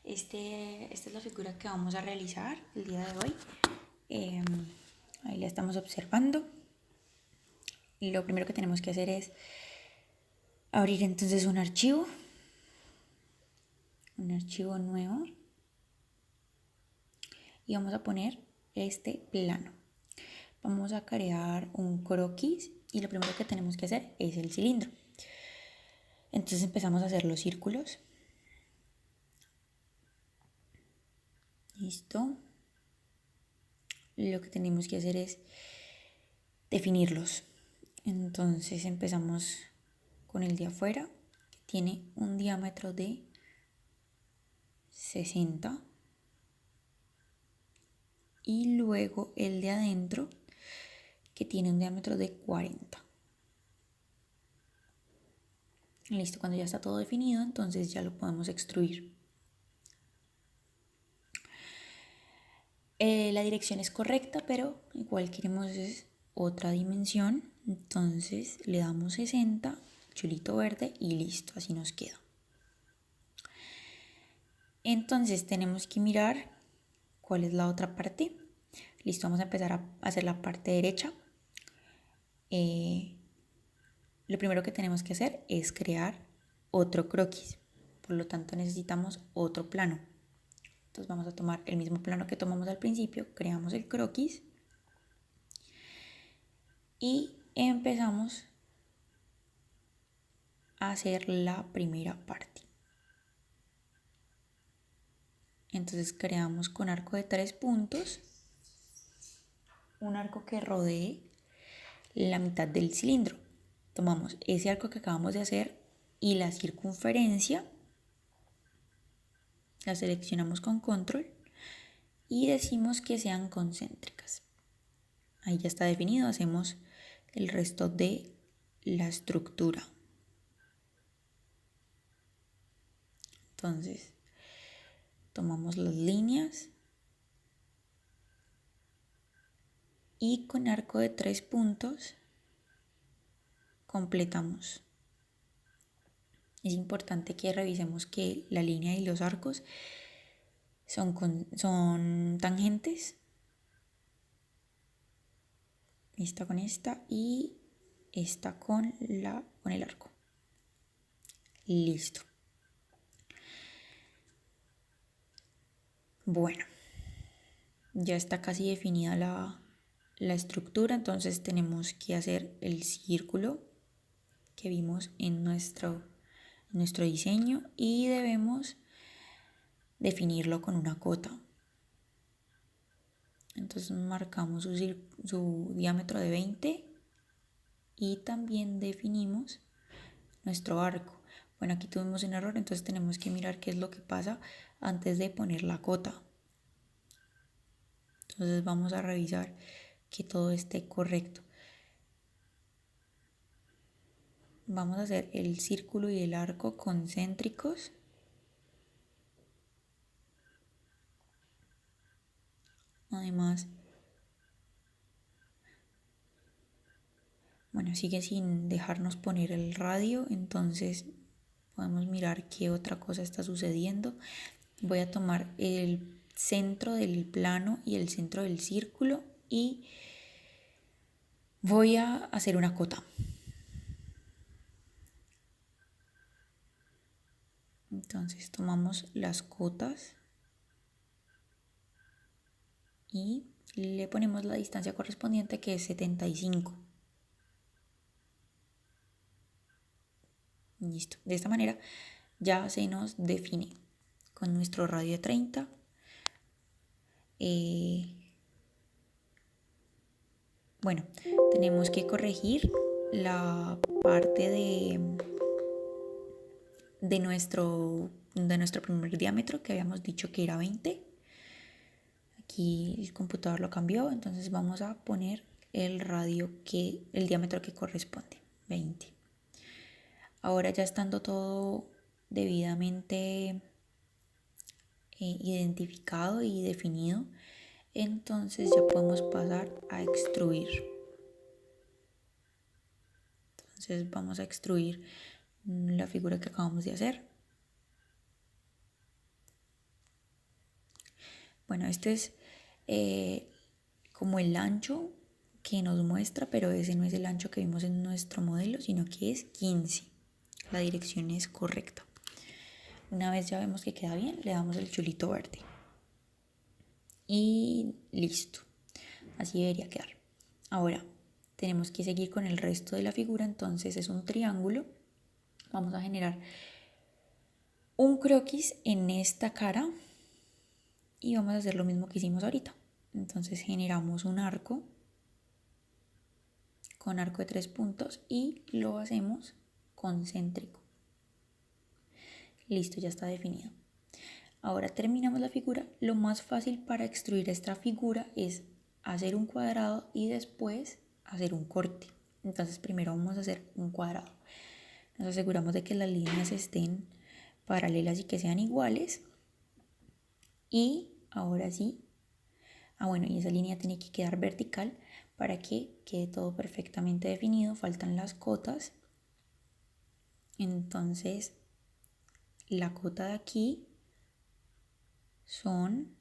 Esta es la figura que vamos a realizar el día de hoy. Ahí la estamos observando. Lo primero que tenemos que hacer es abrir entonces un archivo nuevo, y vamos a poner este plano. Vamos a crear un croquis y lo primero que tenemos que hacer es el cilindro. Entonces empezamos a hacer los círculos. Listo. Lo que tenemos que hacer es definirlos. Entonces empezamos con el de afuera, que tiene un diámetro de 60, y luego el de adentro, que tiene un diámetro de 40. Listo, cuando ya está todo definido, entonces ya lo podemos extruir. La dirección es correcta, pero igual queremos otra dimensión. Entonces le damos 60, chulito verde, y listo, así nos queda. Entonces tenemos que mirar cuál es la otra parte. Listo, vamos a empezar a hacer la parte derecha. Lo primero que tenemos que hacer es crear otro croquis. Por lo tanto necesitamos otro plano. Entonces vamos a tomar el mismo plano que tomamos al principio, creamos el croquis y empezamos a hacer la primera parte. Entonces creamos con arco de 3 puntos un arco que rodee la mitad del cilindro. Tomamos ese arco que acabamos de hacer y la circunferencia la seleccionamos con control y decimos que sean concéntricas. Ahí ya está definido, hacemos el resto de la estructura. Entonces tomamos las líneas y con arco de 3 puntos completamos. Es importante que revisemos que la línea y los arcos son tangentes. Esta con esta y esta con el arco. Listo. Bueno, ya está casi definida la estructura, entonces tenemos que hacer el círculo que vimos en nuestro diseño y debemos definirlo con una cota. Entonces marcamos su diámetro de 20 y también definimos nuestro arco. Bueno, aquí tuvimos un error, entonces tenemos que mirar qué es lo que pasa antes de poner la cota. Entonces vamos a revisar que todo esté correcto. Vamos a hacer el círculo y el arco concéntricos. Además, bueno, sigue sin dejarnos poner el radio, entonces podemos mirar qué otra cosa está sucediendo. Voy a tomar el centro del plano y el centro del círculo y voy a hacer una cota. Entonces tomamos las cotas y le ponemos la distancia correspondiente, que es 75. Listo. De esta manera ya se nos define con nuestro radio de 30. Bueno, tenemos que corregir la parte de nuestro primer diámetro, que habíamos dicho que era 20. Aquí el computador lo cambió, entonces vamos a poner el diámetro que corresponde, 20. Ahora ya estando todo debidamente identificado y definido, entonces ya podemos pasar a extruir. Entonces vamos a extruir la figura que acabamos de hacer. Bueno, este es como el ancho que nos muestra, pero ese no es el ancho que vimos en nuestro modelo, sino que es 15. La dirección es correcta. Una vez ya vemos que queda bien, le damos el chulito verde. Y listo. Así debería quedar. Ahora, tenemos que seguir con el resto de la figura, entonces es un triángulo. Vamos a generar un croquis en esta cara y vamos a hacer lo mismo que hicimos ahorita. Entonces generamos un arco con arco de 3 puntos y lo hacemos concéntrico. Listo, ya está definido. Ahora terminamos la figura. Lo más fácil para extruir esta figura es hacer un cuadrado y después hacer un corte. Entonces primero vamos a hacer un cuadrado. Nos aseguramos de que las líneas estén paralelas y que sean iguales. Y ahora sí, bueno, y esa línea tiene que quedar vertical para que quede todo perfectamente definido. Faltan las cotas. Entonces, la cota de aquí son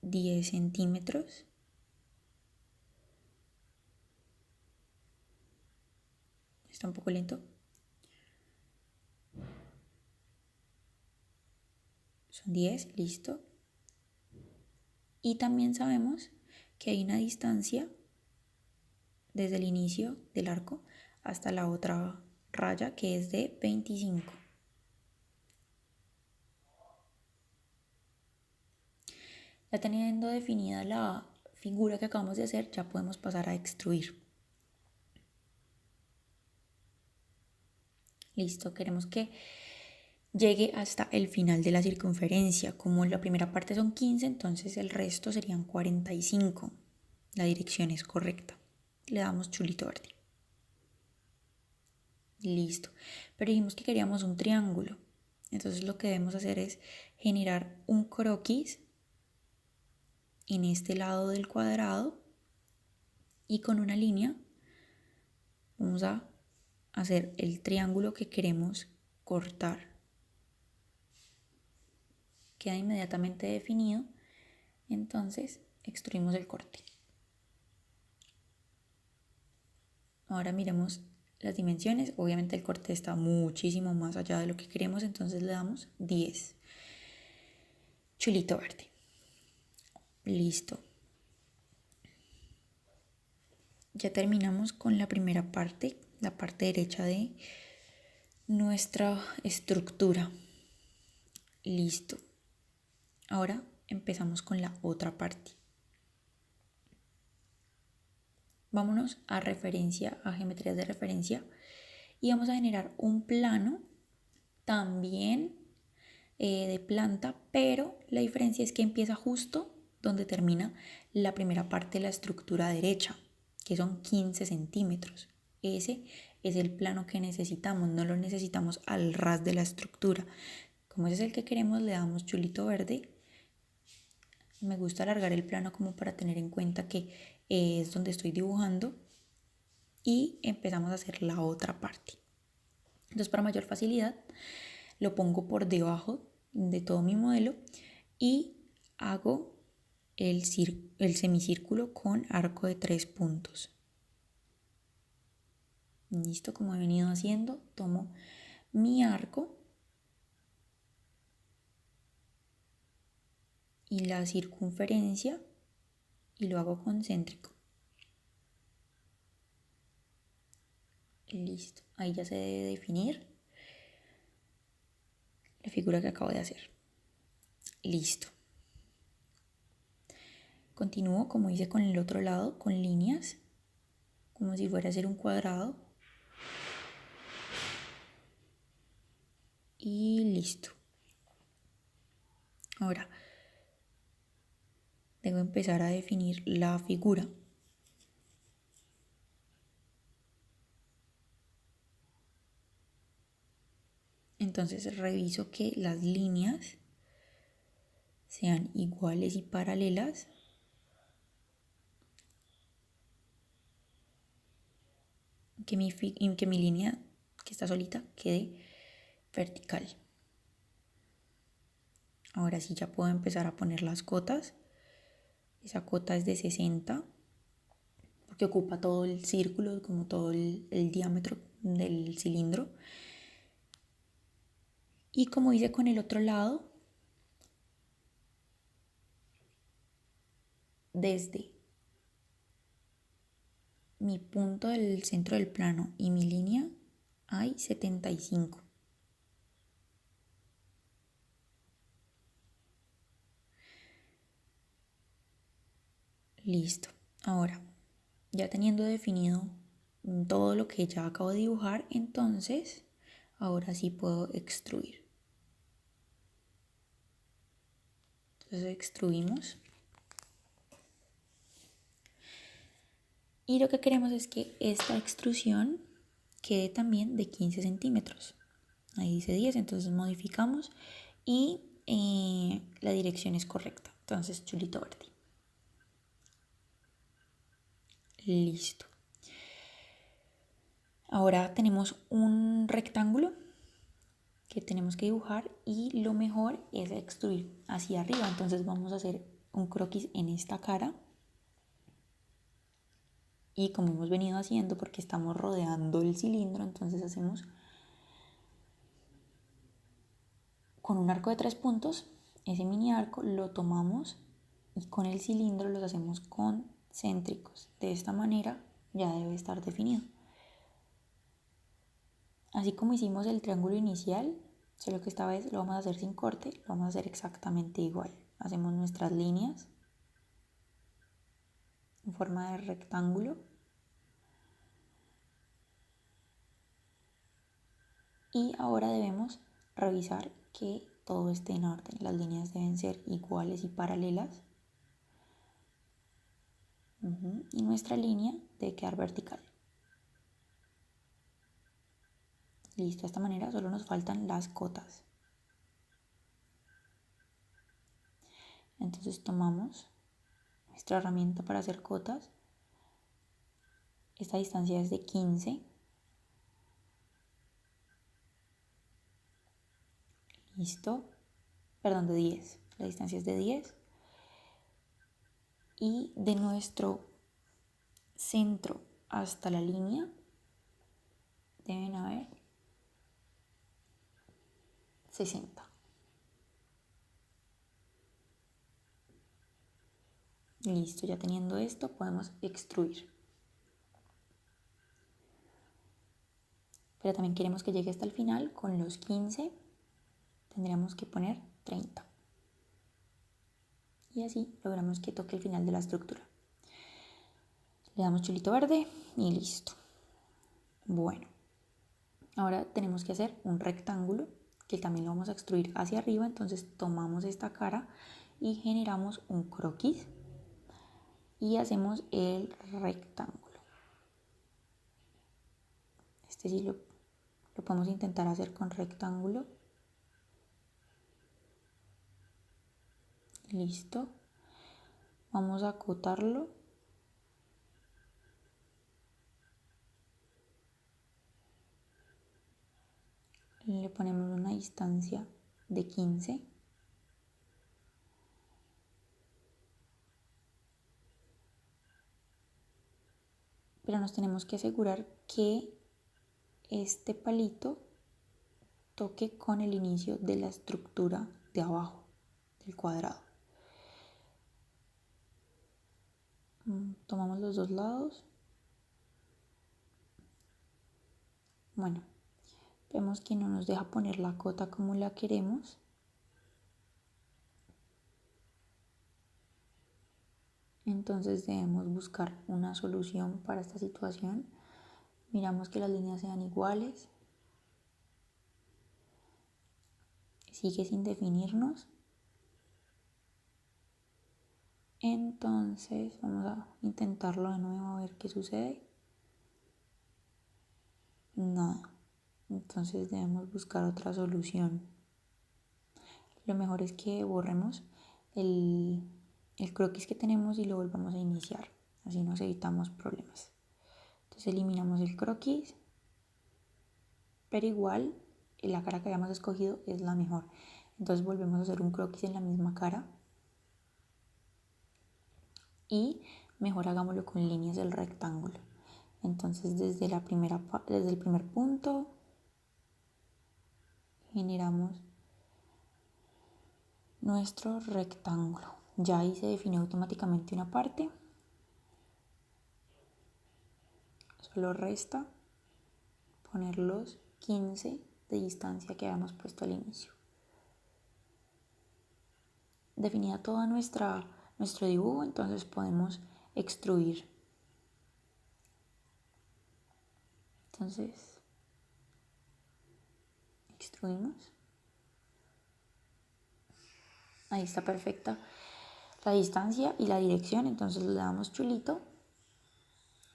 10 centímetros. Está un poco lento. Son 10, listo. Y también sabemos que hay una distancia desde el inicio del arco hasta la otra raya que es de 25. Ya teniendo definida la figura que acabamos de hacer, ya podemos pasar a extruir. Listo, queremos que llegue hasta el final de la circunferencia. Como la primera parte son 15, entonces el resto serían 45. La dirección es correcta. Le damos chulito verde. Listo. Pero dijimos que queríamos un triángulo. Entonces lo que debemos hacer es generar un croquis en este lado del cuadrado y con una línea vamos a hacer el triángulo que queremos cortar. Queda inmediatamente definido, entonces extruimos el corte. Ahora miremos las dimensiones. Obviamente el corte está muchísimo más allá de lo que queremos, entonces le damos 10. Chulito verde. Listo. Ya terminamos con la primera parte, la parte derecha de nuestra estructura. Listo. Ahora empezamos con la otra parte. Vámonos a referencia, a geometrías de referencia y vamos a generar un plano también de planta, pero la diferencia es que empieza justo donde termina la primera parte de la estructura derecha, que son 15 centímetros. Ese es el plano que necesitamos, no lo necesitamos al ras de la estructura. Como ese es el que queremos, le damos chulito verde. Me gusta alargar el plano como para tener en cuenta que es donde estoy dibujando y empezamos a hacer la otra parte. Entonces, para mayor facilidad, lo pongo por debajo de todo mi modelo y hago el semicírculo con arco de 3 puntos. Listo, como he venido haciendo, tomo mi arco y la circunferencia y lo hago concéntrico. Listo, ahí ya se debe definir la figura que acabo de hacer. Listo. Continúo como hice con el otro lado, con líneas, como si fuera a hacer un cuadrado. Y listo. Ahora, debo empezar a definir la figura. Entonces reviso que las líneas sean iguales y paralelas. Que mi línea que está solita quede vertical. Ahora sí ya puedo empezar a poner las cotas. Esa cota es de 60 porque ocupa todo el círculo, como todo el diámetro del cilindro. Y como hice con el otro lado, desde mi punto del centro del plano y mi línea hay 75. Listo. Ahora, ya teniendo definido todo lo que ya acabo de dibujar, entonces ahora sí puedo extruir. Entonces extruimos. Y lo que queremos es que esta extrusión quede también de 15 centímetros. Ahí dice 10, entonces modificamos y la dirección es correcta. Entonces, chulito verde. Listo. Ahora tenemos un rectángulo que tenemos que dibujar y lo mejor es extruir hacia arriba. Entonces vamos a hacer un croquis en esta cara. Y como hemos venido haciendo, porque estamos rodeando el cilindro, entonces hacemos con un arco de 3 puntos, ese mini arco lo tomamos y con el cilindro los hacemos concéntricos. De esta manera ya debe estar definido. Así como hicimos el triángulo inicial, solo que esta vez lo vamos a hacer sin corte, lo vamos a hacer exactamente igual. Hacemos nuestras líneas en forma de rectángulo y ahora debemos revisar que todo esté en orden. Las líneas deben ser iguales y paralelas. Y nuestra línea debe quedar vertical. Listo, de esta manera solo nos faltan las cotas. Entonces tomamos nuestra herramienta para hacer cotas. Esta distancia es de 15. Listo. Perdón, de 10. La distancia es de 10. Y de nuestro centro hasta la línea deben haber 60. Listo, ya teniendo esto podemos extruir. Pero también queremos que llegue hasta el final. Con los 15 tendríamos que poner 30. Y así logramos que toque el final de la estructura. Le damos chulito verde y listo. Bueno, ahora tenemos que hacer un rectángulo que también lo vamos a extruir hacia arriba. Entonces tomamos esta cara y generamos un croquis y hacemos el rectángulo. Este sí lo podemos intentar hacer con rectángulo. Listo. Vamos a acotarlo. Le ponemos una distancia de 15. Pero nos tenemos que asegurar que este palito toque con el inicio de la estructura de abajo del cuadrado. Tomamos los dos lados. Bueno, vemos que no nos deja poner la cota como la queremos. Entonces debemos buscar una solución para esta situación. Miramos que las líneas sean iguales. Sigue sin definirnos. Entonces vamos a intentarlo de nuevo a ver qué sucede. Nada. Entonces debemos buscar otra solución. Lo mejor es que borremos el croquis que tenemos y lo volvamos a iniciar. Así nos evitamos problemas. Entonces eliminamos el croquis. Pero igual la cara que habíamos escogido es la mejor. Entonces volvemos a hacer un croquis en la misma cara y mejor hagámoslo con líneas del rectángulo. Entonces desde el primer punto generamos nuestro rectángulo. Ya ahí se definió automáticamente una parte. Solo resta poner los 15 de distancia que habíamos puesto al inicio. Definida toda nuestro dibujo, entonces podemos extruir. Entonces, extruimos. Ahí está perfecta la distancia y la dirección, entonces le damos chulito.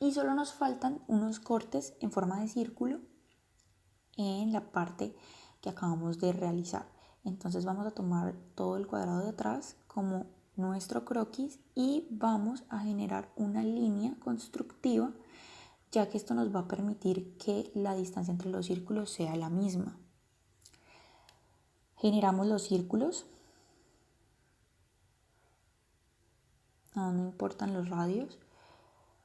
Y solo nos faltan unos cortes en forma de círculo en la parte que acabamos de realizar. Entonces vamos a tomar todo el cuadrado de atrás como nuestro croquis y vamos a generar una línea constructiva, ya que esto nos va a permitir que la distancia entre los círculos sea la misma. Generamos los círculos, no importan los radios.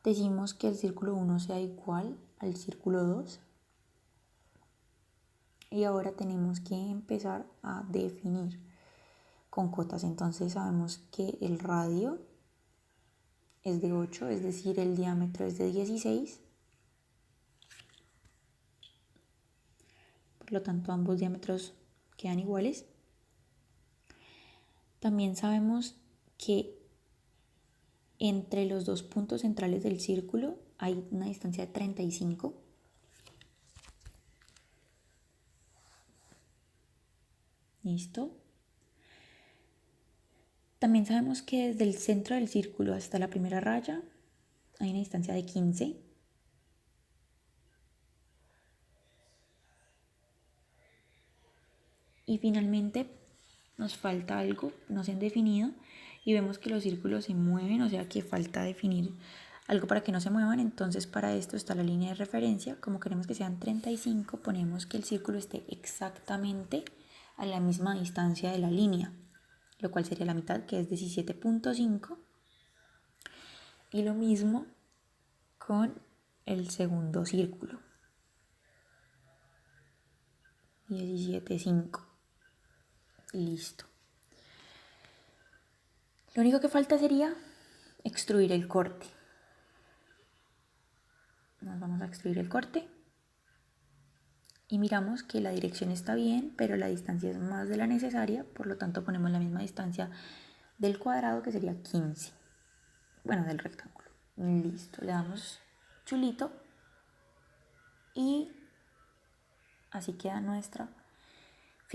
Decimos que el círculo 1 sea igual al círculo 2. Y ahora tenemos que empezar a definir con cotas. Entonces sabemos que el radio es de 8, es decir, el diámetro es de 16. Por lo tanto, ambos diámetros quedan iguales. También sabemos que entre los dos puntos centrales del círculo hay una distancia de 35. Listo. También sabemos que desde el centro del círculo hasta la primera raya hay una distancia de 15. Y finalmente nos falta algo, no se han definido, y vemos que los círculos se mueven, o sea que falta definir algo para que no se muevan. Entonces para esto está la línea de referencia. Como queremos que sean 35, ponemos que el círculo esté exactamente a la misma distancia de la línea, lo cual sería la mitad, que es 17.5. Y lo mismo con el segundo círculo, 17.5. Listo. Lo único que falta sería extruir el corte. Nos vamos a extruir el corte y miramos que la dirección está bien, pero la distancia es más de la necesaria, por lo tanto ponemos la misma distancia del cuadrado, que sería 15. Bueno, del rectángulo. Listo, le damos chulito y así queda nuestra